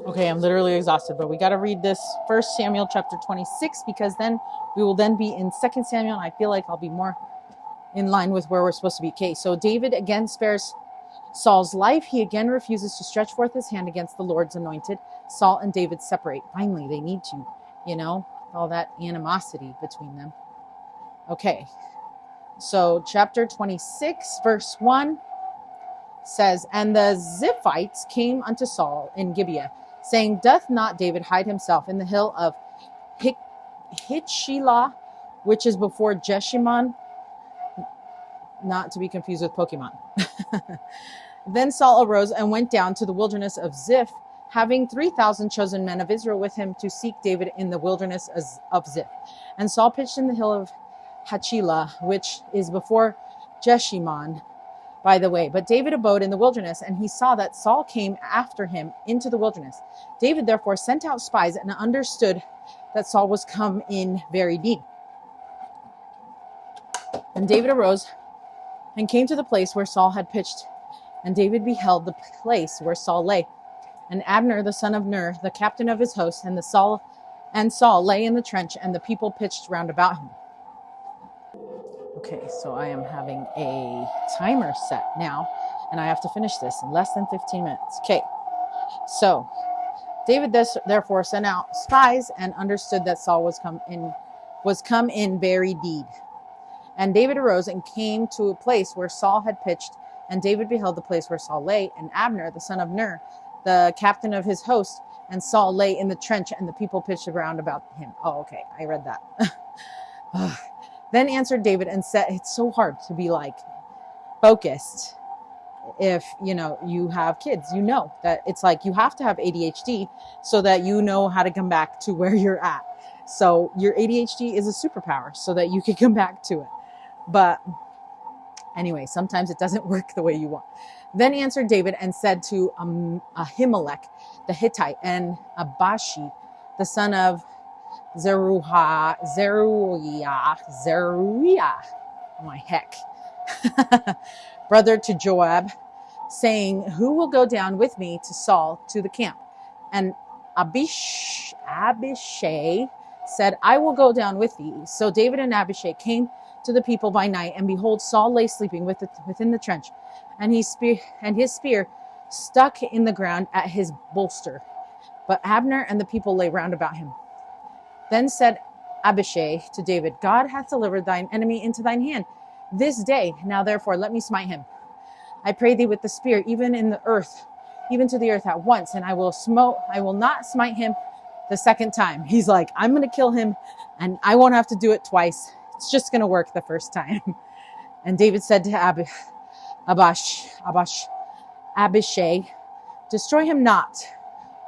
Okay, I'm literally exhausted, but we got to read this 1 Samuel chapter 26 because then we will then be in 2 Samuel. And I feel like I'll be more in line with where we're supposed to be. Okay, so David again spares Saul's life. He again refuses to stretch forth his hand against the Lord's anointed. Saul and David separate. Finally, they need to, all that animosity between them. Okay, so chapter 26, verse 1 says, And the Ziphites came unto Saul in Gibeah, saying, Doth not David hide himself in the hill of Hitchilah, which is before Jeshimon? Not to be confused with Pokemon. Then Saul arose and went down to the wilderness of Ziph, having 3,000 chosen men of Israel with him to seek David in the wilderness of Ziph. And Saul pitched in the hill of Hachilah, which is before Jeshimon, by the way. But David abode in the wilderness, and he saw that Saul came after him into the wilderness. David therefore sent out spies and understood that Saul was come in very deed. And David arose and came to the place where Saul had pitched. And David beheld the place where Saul lay. And Abner, the son of Ner, the captain of his host, and Saul lay in the trench, and the people pitched round about him. Okay, so I am having a timer set now, and I have to finish this in less than 15 minutes. Okay, so David therefore sent out spies and understood that Saul was come in very deed. And David arose and came to a place where Saul had pitched, and David beheld the place where Saul lay, and Abner, the son of Ner, the captain of his host, and Saul lay in the trench, and the people pitched around about him. Oh, okay, I read that. Then answered David and said, it's so hard to be focused if, you have kids. You know that it's you have to have ADHD so that you know how to come back to where you're at. So your ADHD is a superpower so that you can come back to it. But anyway, sometimes it doesn't work the way you want. Then answered David and said to Ahimelech the Hittite and Abashi, the son of Zeruiah, oh my heck, brother to Joab, saying, Who will go down with me to Saul to the camp? And Abishai said, I will go down with thee. So David and Abishai came to the people by night, and behold, Saul lay sleeping within the trench, and his spear stuck in the ground at his bolster. But Abner and the people lay round about him. Then said Abishai to David, God hath delivered thine enemy into thine hand this day. Now therefore let me smite him, I pray thee, with the spear, even to the earth at once, and I will not smite him the second time. He's like, I'm going to kill him, and I won't have to do it twice. It's just going to work the first time. And David said to Abishai, destroy him not,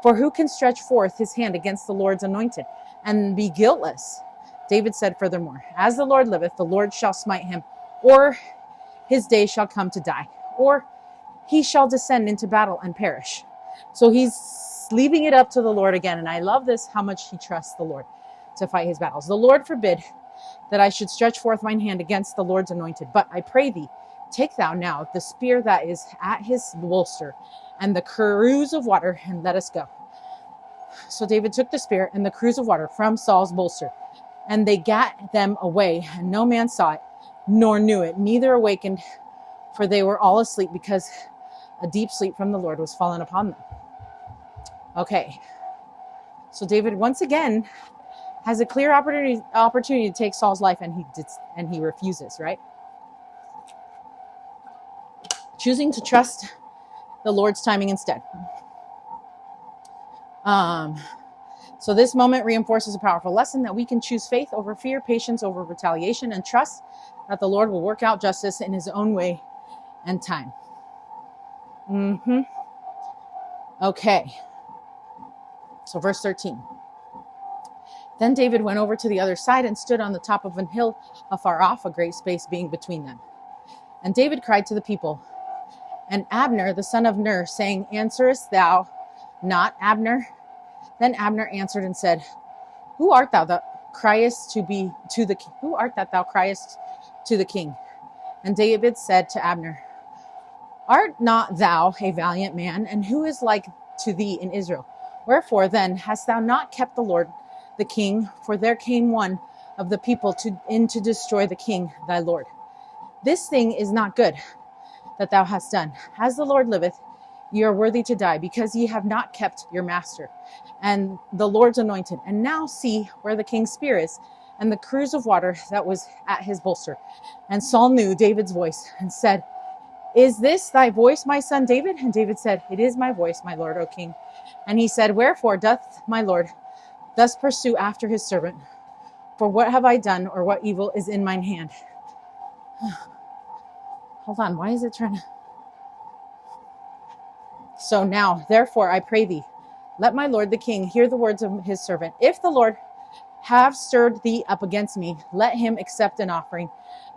for who can stretch forth his hand against the Lord's anointed and be guiltless? David said furthermore, as the Lord liveth, the Lord shall smite him, or his day shall come to die, or he shall descend into battle and perish. So he's leaving it up to the Lord again. And I love this, how much he trusts the Lord to fight his battles. The Lord forbid that I should stretch forth mine hand against the Lord's anointed. But I pray thee, take thou now the spear that is at his bolster and the cruse of water, and let us go. So David took the spear and the cruse of water from Saul's bolster, and they gat them away, and no man saw it, nor knew it, neither awakened, for they were all asleep, because a deep sleep from the Lord was fallen upon them. Okay, so David once again has a clear opportunity to take Saul's life, and he refuses, right? Choosing to trust the Lord's timing instead. So this moment reinforces a powerful lesson that we can choose faith over fear, patience over retaliation, and trust that the Lord will work out justice in his own way and time. Okay. So verse 13. Then David went over to the other side and stood on the top of an hill afar off, a great space being between them. And David cried to the people, and Abner, the son of Ner, saying, Answerest thou not, Abner? Then Abner answered and said, Who art thou that criest to the king? And David said to Abner, Art not thou a valiant man? And who is like to thee in Israel? Wherefore then hast thou not kept the Lord the king? For there came one of the people to destroy the king thy Lord. This thing is not good that thou hast done. As the Lord liveth, ye are worthy to die, because ye have not kept your master and the Lord's anointed. And now see where the king's spear is, and the cruse of water that was at his bolster. And Saul knew David's voice, and said, Is this thy voice, my son David? And David said, It is my voice, my lord, O king. And he said, Wherefore doth my lord thus pursue after his servant? For what have I done, or what evil is in mine hand? Hold on, why is it trying to... So now, therefore, I pray thee, let my lord the king hear the words of his servant. If the Lord have stirred thee up against me, let him accept an offering.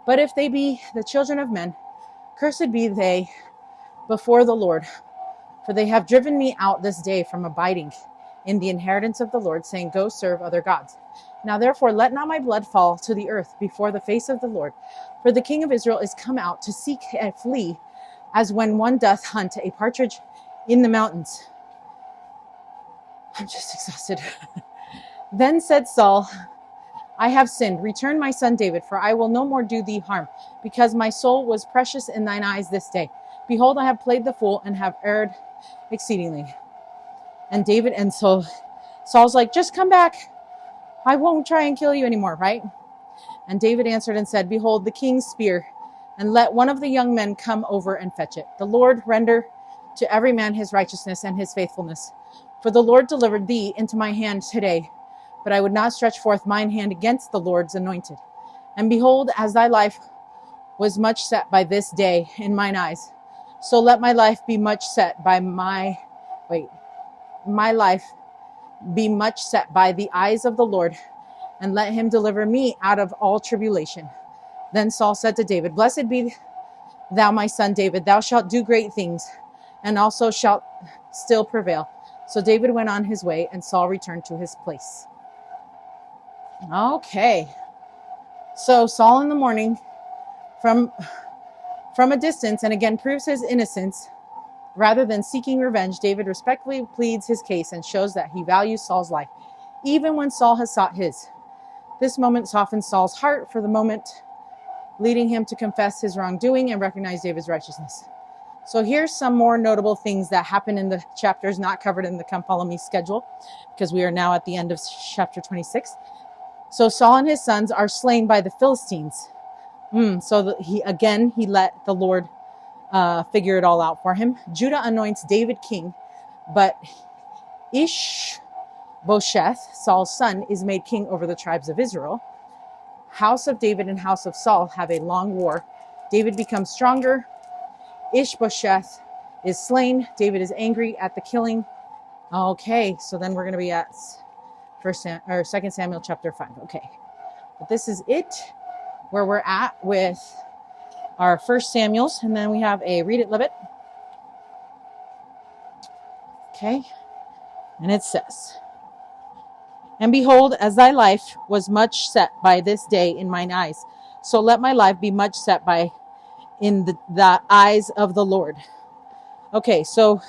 But if they be the children of men, cursed be they before the Lord. For they have driven me out this day from abiding in the inheritance of the Lord, saying, Go serve other gods. Now therefore let not my blood fall to the earth before the face of the Lord. For the king of Israel is come out to seek a flea, as when one doth hunt a partridge in the mountains. I'm just exhausted. Then said Saul, I have sinned. Return my son David, for I will no more do thee harm, because my soul was precious in thine eyes this day. Behold, I have played the fool and have erred exceedingly. And so Saul's like, just come back. I won't try and kill you anymore, right? And David answered and said, Behold, the king's spear, and let one of the young men come over and fetch it. The Lord render to every man his righteousness and his faithfulness. For the Lord delivered thee into my hand today, but I would not stretch forth mine hand against the Lord's anointed. And behold, as thy life was much set by this day in mine eyes, so let my life be much set by my life be much set by the eyes of the Lord, and let him deliver me out of all tribulation. Then Saul said to David, Blessed be thou, my son David, thou shalt do great things, and also shalt still prevail. So David went on his way, and Saul returned to his place. Okay. So Saul in the morning, from a distance, and again proves his innocence. Rather than seeking revenge, David respectfully pleads his case and shows that he values Saul's life, even when Saul has sought his. This moment softens Saul's heart for the moment, leading him to confess his wrongdoing and recognize David's righteousness. So here's some more notable things that happen in the chapters not covered in the Come Follow Me schedule, because we are now at the end of chapter 26. So Saul and his sons are slain by the Philistines. So he let the Lord figure it all out for him. Judah anoints David king, but Ishbosheth, Saul's son, is made king over the tribes of Israel. House of David and house of Saul have a long war. David becomes stronger. Ishbosheth is slain. David is angry at the killing. Okay, so then we're going to be at 2 Samuel chapter 5. Okay, but this is it where we're at with our 1 Samuel's, and then we have a read it, live it. Okay, and it says, And behold, as thy life was much set by this day in mine eyes, so let my life be much set by in the eyes of the Lord. Okay, so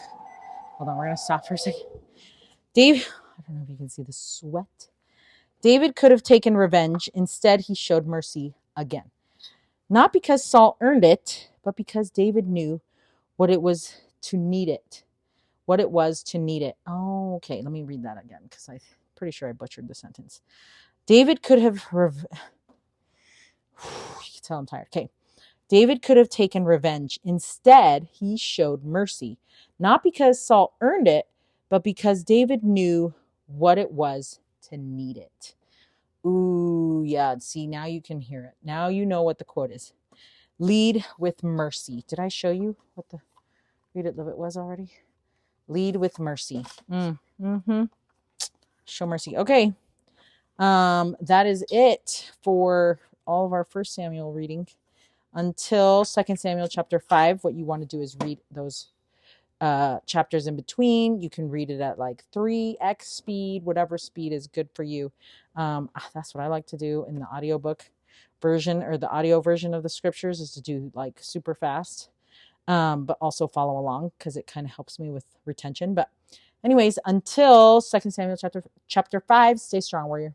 hold on, we're going to stop for a second. Dave, I don't know if you can see the sweat. David could have taken revenge. Instead, he showed mercy again. Not because Saul earned it, but because David knew what it was to need it. What it was to need it. Oh, okay, let me read that again, because I'm pretty sure I butchered the sentence. David could have... you can tell I'm tired. Okay. David could have taken revenge. Instead, he showed mercy. Not because Saul earned it, but because David knew what it was to need it. Ooh, yeah. See, now you can hear it. Now you know what the quote is. Lead with mercy. Did I show you what the read it, live it was already? Lead with mercy. Show mercy. Okay. That is it for all of our 1 Samuel reading. Until 2 Samuel chapter 5, what you want to do is read those chapters in between. You can read it at like 3x speed, whatever speed is good for you. That's what I like to do in the audiobook version, or the audio version of the scriptures, is to do like super fast, but also follow along, because it kind of helps me with retention. But Anyways, until 2 Samuel chapter 5, stay strong, warrior.